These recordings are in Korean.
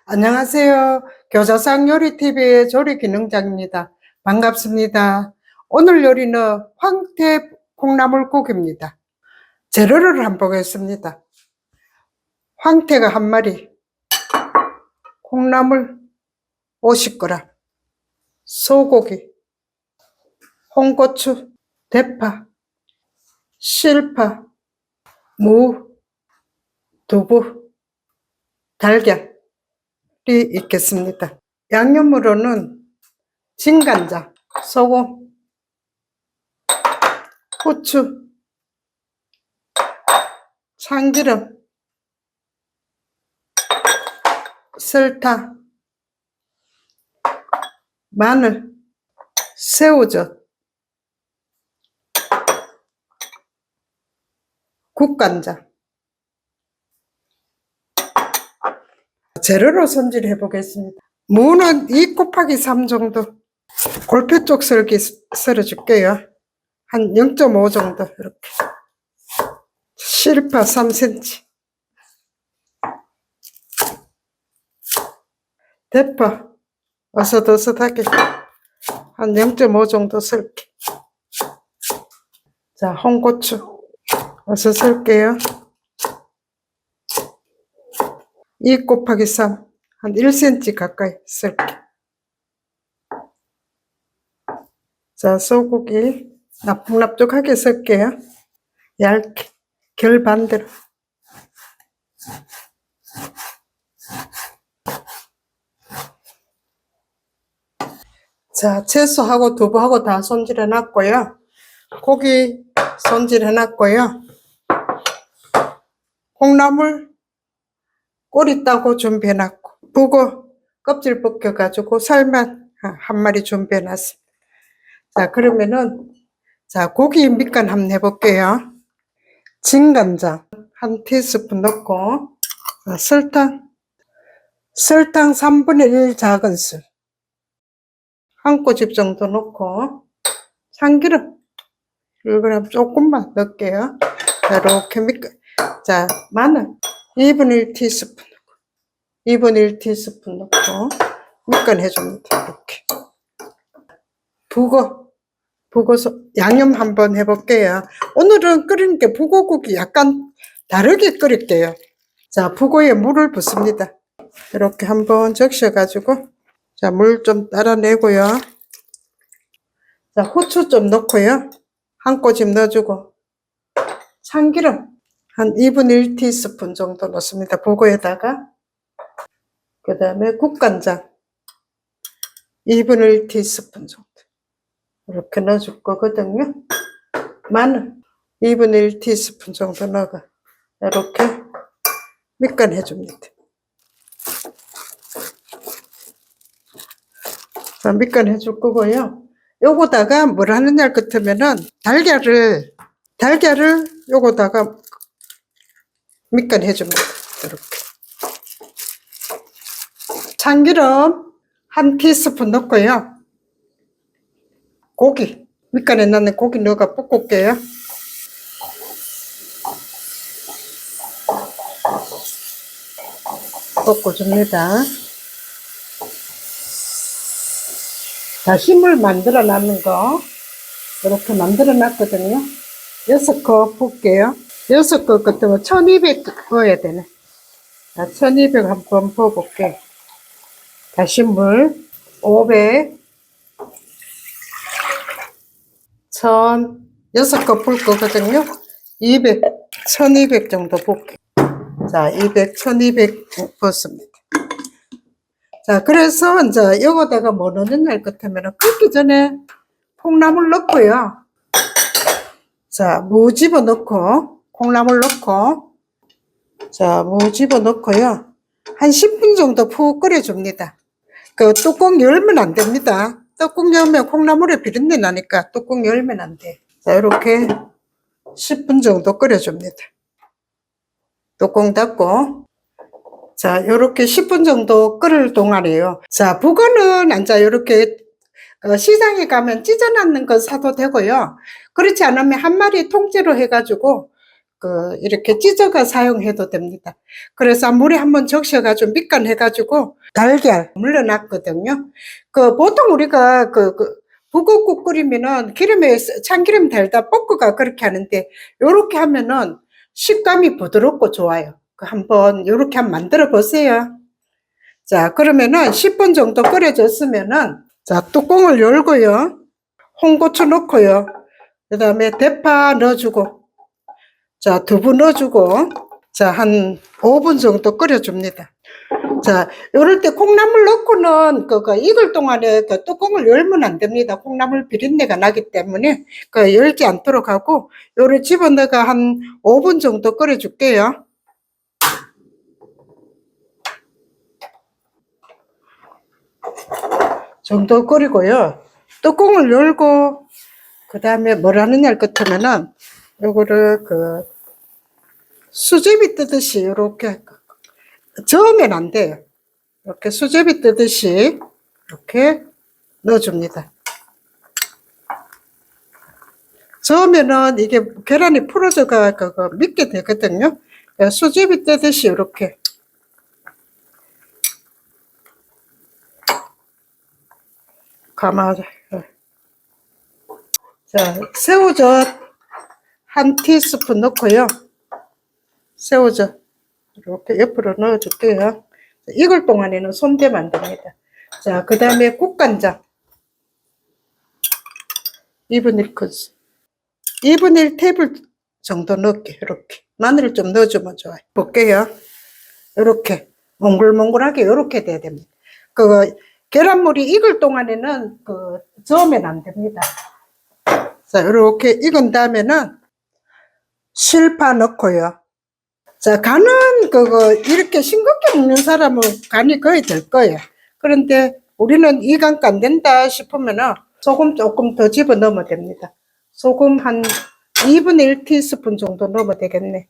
안녕하세요. 교자상 요리TV의 조리기능장입니다. 반갑습니다. 오늘 요리는 황태 콩나물국입니다. 재료를 한번 보겠습니다. 황태가 한 마리, 콩나물 50g, 소고기, 홍고추, 대파, 실파, 무, 두부, 달걀 있겠습니다. 양념으로는 진간장, 소금, 후추, 참기름, 설탕, 마늘, 새우젓, 국간장. 재료로 손질해 보겠습니다. 무는 2 곱하기 3 정도 골표 쪽 썰어 줄게요. 한 0.5 정도 이렇게. 실파 3cm, 대파 어슷어슷하게 한 0.5 정도 썰게. 자, 홍고추 어슷 썰게요. 2 곱하기 3, 한 1cm 가까이 썰게. 자, 소고기 납작납작하게 썰게요. 얇게, 결 반대로. 자, 채소하고 두부하고 다 손질해 놨고요. 고기 손질해 놨고요. 콩나물 꼬리 따고 준비해 놨고, 북어 껍질 벗겨 가지고 살만 한 마리 준비해 놨습니다. 자, 그러면은 자, 고기 밑간 한번 해볼게요. 진간장 한 티스푼 넣고, 설탕 3분의 1 작은술 한 꼬집 정도 넣고, 참기름 1g 조금만 넣을게요. 자, 이렇게 밑간. 자, 마늘 2분의 1 티스푼 넣고, 2분의 1 티스푼 넣고 밑간 해줍니다. 이렇게. 북어 양념 한번 해볼게요. 오늘은 끓이는 게 북어국이 약간 다르게 끓일게요. 자, 북어에 물을 붓습니다. 이렇게 한번 적셔가지고, 자, 물 좀 따라내고요. 자, 후추 좀 넣고요. 한 꼬집 넣어주고, 참기름 한 2분의 1 티스푼 정도 넣습니다. 북어에다가. 그 다음에 국간장 2분의 1 티스푼 정도 이렇게 넣어줄 거거든요. 마늘 2분의 1 티스푼 정도 넣어 이렇게 밑간 해줍니다. 자, 밑간 해줄 거고요. 요거다가 뭘 하느냐 같으면은 달걀을 요거다가 밑간 해줍니다. 이렇게. 참기름 한 티스푼 넣고요. 고기 밑간에 넣는 고기 넣어가 볶을게요. 볶아줍니다. 다시물 만들어 놨는 거 이렇게 만들어 놨거든요. 6컵 볶게요. 6컵 같으면 1200 넣어야 되네. 자, 1200 한번 부어볼게. 다시물 500, 1000, 6컵 불 거거든요. 200, 1200 정도 볶게. 자, 200, 1200 부었습니다. 자, 그래서 이제 여기다가 뭐 넣느냐 할 것 같으면 끓기 전에 콩나물 넣고요. 자, 무 집어 넣고, 콩나물 넣고, 자, 무 집어 넣고요. 한 10분 정도 푹 끓여줍니다. 그 뚜껑 열면 안 됩니다. 뚜껑 열면 콩나물에 비린내 나니까 뚜껑 열면 안 돼. 자, 이렇게 10분 정도 끓여줍니다. 뚜껑 닫고. 자, 요렇게 10분 정도 끓을 동안이에요. 자, 북어는 이제 요렇게 시장에 가면 찢어놨는 거 사도 되고요. 그렇지 않으면 한 마리 통째로 해가지고 이렇게 찢어가 사용해도 됩니다. 그래서 물에 한번 적셔가지고 밑간해가지고 달걀 물러놨거든요. 보통 우리가 북엇국 끓이면은 기름에 참기름 달다 볶아가 그렇게 하는데, 요렇게 하면은 식감이 부드럽고 좋아요. 한번 요렇게 한번 만들어 보세요. 자, 그러면은 10분 정도 끓여졌으면은, 자, 뚜껑을 열고요. 홍고추 넣고요. 그 다음에 대파 넣어주고, 자, 두부 넣어주고, 자, 한 5분 정도 끓여줍니다. 자, 요럴 때 콩나물 넣고는 익을 동안에 뚜껑을 열면 안 됩니다. 콩나물 비린내가 나기 때문에 열지 않도록 하고, 요를 집어넣어가 한 5분 정도 끓여줄게요. 정도 끓이고요. 뚜껑을 열고, 그 다음에 뭘 하느냐 같으면은, 요거를 수제비 뜨듯이 이렇게 저으면 안 돼요. 이렇게 수제비 뜨듯이 이렇게 넣어줍니다. 저으면은 이게 계란이 풀어져가 믿게 되거든요. 수제비 뜨듯이 이렇게. 가마를. 자, 새우젓 한 티스푼 넣고요. 새우젓 이렇게 옆으로 넣어줄게요. 익을 동안에는 손대면 안 됩니다. 자, 그 다음에 국간장 2분의 1 큰술, 2분의 1 테이블 정도 넣을게요. 이렇게 마늘을 좀 넣어주면 좋아요. 볼게요. 이렇게 몽글몽글하게 이렇게 돼야 됩니다. 계란물이 익을 동안에는 저으면 안 됩니다. 자, 이렇게 익은 다음에는 실파 넣고요. 자, 간은 이렇게 싱겁게 먹는 사람은 간이 거의 될 거예요. 그런데 우리는 이 간가 안 된다 싶으면은 소금 조금 더 집어 넣으면 됩니다. 소금 한 2분의 1 티스푼 정도 넣으면 되겠네.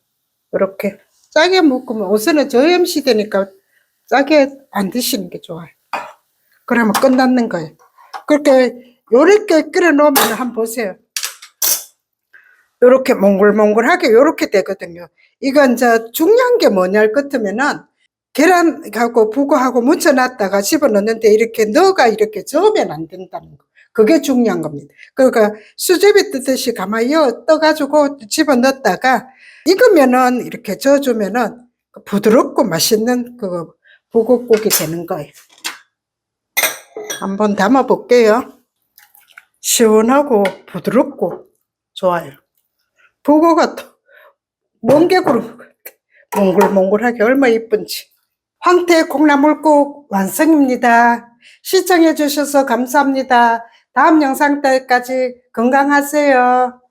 이렇게 짜게 먹으면, 우선은 저염 시대니까 짜게 안 드시는 게 좋아요. 그러면 끝났는 거예요. 그렇게 요렇게 끓여 놓으면 한번 보세요. 요렇게 몽글몽글하게 요렇게 되거든요. 이건 이제 중요한 게 뭐냐 할 같으면은, 계란하고 북어하고 묻혀놨다가 집어넣는데 이렇게 넣어가 이렇게 저으면 안 된다는 거. 그게 중요한 겁니다. 그러니까 수제비 뜨듯이 가만히 떠가지고 집어넣었다가 익으면은 이렇게 저어주면은 부드럽고 맛있는 북어국이 되는 거예요. 한번 담아 볼게요. 시원하고 부드럽고 좋아요. 북어가 멍게구름 몽글몽글하게 얼마나 이쁜지. 황태 콩나물국 완성입니다. 시청해 주셔서 감사합니다. 다음 영상 때까지 건강하세요.